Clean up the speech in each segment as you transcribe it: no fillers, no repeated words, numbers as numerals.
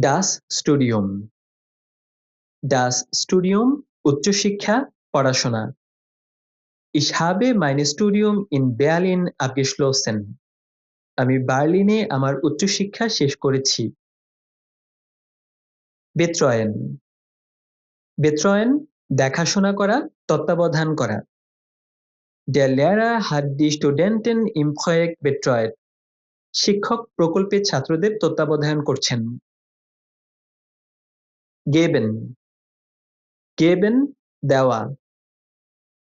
ডাস stadium. ডাস stadium উচ্চশিক্ষা, পড়াশোনা। Ich habe mein Studium in Berlin abgeschlossen. আমি বার্লিনে আমার উচ্চশিক্ষা শেষ করেছি। betreuen. betreuen দেখাশোনা করা, তত্ত্বাবধান করা। Der Lehrer hat die Studenten im Projekt betreut. শিক্ষক প্রকল্পে ছাত্রদের তত্ত্বাবধান করছেন। geben. geben দেওয়া।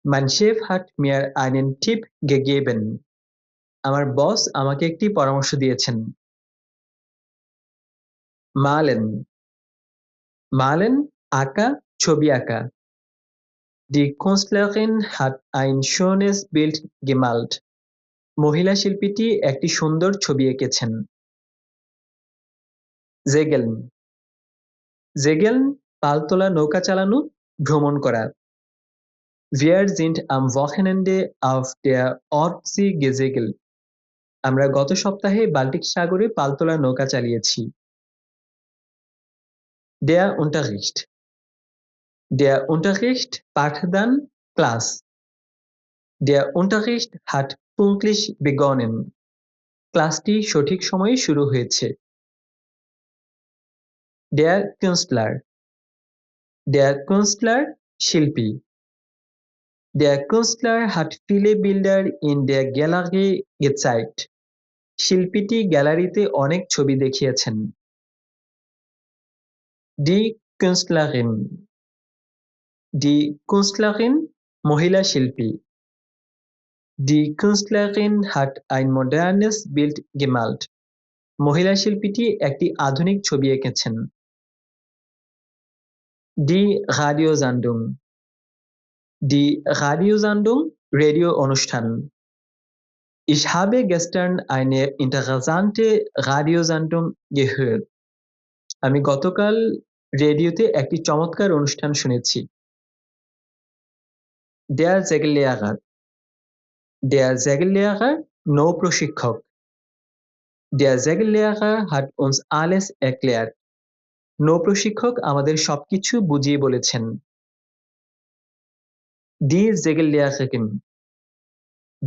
Mein Chef hat mir einen Tipp gegeben. আমার বস আমাকে একটি পরামর্শ দিয়েছেন। malen. malen আঁকা, ছবি আঁকা। Die Künstlerin hat ein schönes Bild gemalt. মহিলা শিল্পীটি একটি সুন্দর ছবি এঁকেছেন। segeln. segeln পালতোলা নৌকা চালানো, ভ্রমণ করা। Wir sind am Wochenende auf der Ostsee gesegelt. আমরা গত সপ্তাহে বাল্টিক সাগরে পালতোলা নৌকা চালিয়েছি। Der Unterricht. Der Unterricht পাঠদান, class. Der Unterricht hat pünktlich begonnen. ক্লাসটি সঠিক সময়ে শুরু হয়েছে। Der Künstler. Der Künstler শিল্পী। Der Künstler hat viele Bilder in der Galerie gezeigt. শিল্পীটি গ্যালারিতে অনেক ছবি দেখিয়েছেন। Die Künstlerin. Die Künstlerin মহিলা শিল্পী। Die Künstlerin hat ein modernes Bild gemalt. মহিলা শিল্পীটি একটি আধুনিক ছবি এঁকেছেন। Die Radiosendung. Die Radiosendung radio অনুষ্ঠান। Ich habe gestern eine interessante Radiosendung gehört. আমি গতকাল রেডিওতে একটি চমৎকার অনুষ্ঠান শুনেছি। Der Segellehrer. Der Segellehrer নৌ প্রশিক্ষক। Der Segellehrer hat uns alles erklärt. নৌ প্রশিক্ষক আমাদের সবকিছু বুঝিয়ে বলেছেন। Die Segellehrerin.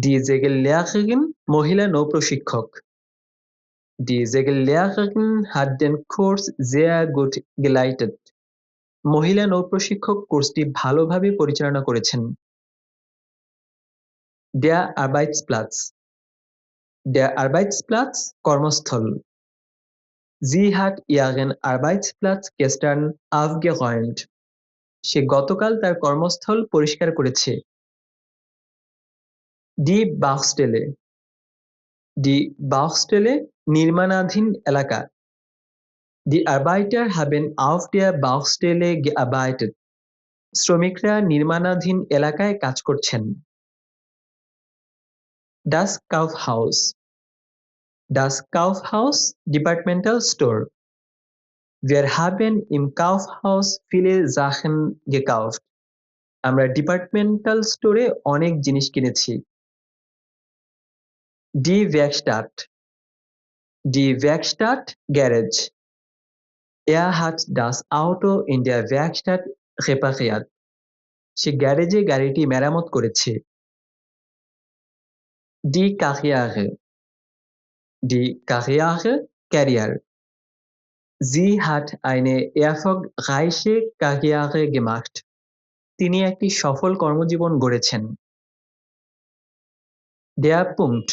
Die Segellehrerin মহিলা নৌ প্রশিক্ষক। Die Segellehrerin hat den Kurs sehr gut geleitet. মহিলা নৌ প্রশিক্ষক কোর্সটি ভালোভাবে পরিচালনা করেছেন। Der Arbeitsplatz. Der Arbeitsplatz কর্মস্থল। Sie hat ihren Arbeitsplatz gestern aufgeräumt. সে গতকাল তার কর্মস্থল পরিষ্কার করেছে। Die Baustelle. Die Baustelle নির্মাণাধীন এলাকা। Die Arbeiter haben auf der Baustelle gearbeitet. শ্রমিকরা নির্মাণাধীন এলাকায় কাজ করছেন। Das Kaufhaus. Das Kaufhaus Departmental Store. Wir haben im Kaufhaus viele Sachen gekauft. আমরা ডিপার্টমেন্টাল স্টোরে অনেক জিনিস কিনেছি। Die Werkstatt. Die Werkstatt Garage. Er hat das Auto in der Werkstatt repariert. সে গ্যারেজে গাড়িটি মেরামত করেছে। Die Karriere. Die Karriere Career. Sie hat eine erfolgreiche Karriere gemacht. তিনি একটি সফল কর্মজীবন গড়েছেন। Der Punkt.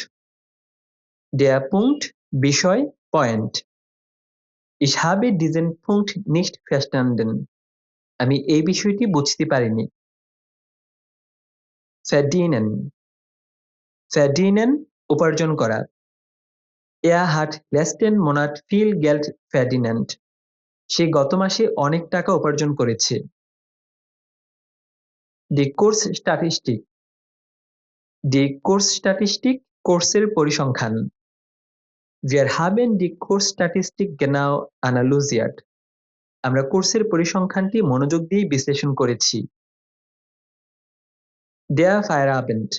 Der Punkt বিষয়, point. Ich habe diesen Punkt nicht verstanden. আমি এই বিষয়টি বুঝতে পারিনি। Verdienen. Verdienen উপার্জন করা। Er hat letzten Monat viel Geld verdient. সে গত মাসে অনেক টাকা উপার্জন করেছে। Die Kursstatistik. Die Kursstatistik কোর্সের পরিসংখ্যান। Wir haben die Kursstatistik genau analysiert. আমরা কোর্সের পরিসংখ্যানটি মনোযোগ দিয়ে বিশ্লেষণ করেছি। Der Feierabend.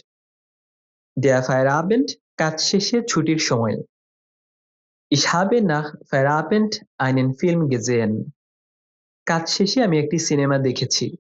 Der Feierabend কাজ শেষে ছুটির সময়। Ich habe nach Feierabend einen Film gesehen. কাজ শেষে আমি একটি সিনেমা দেখেছি।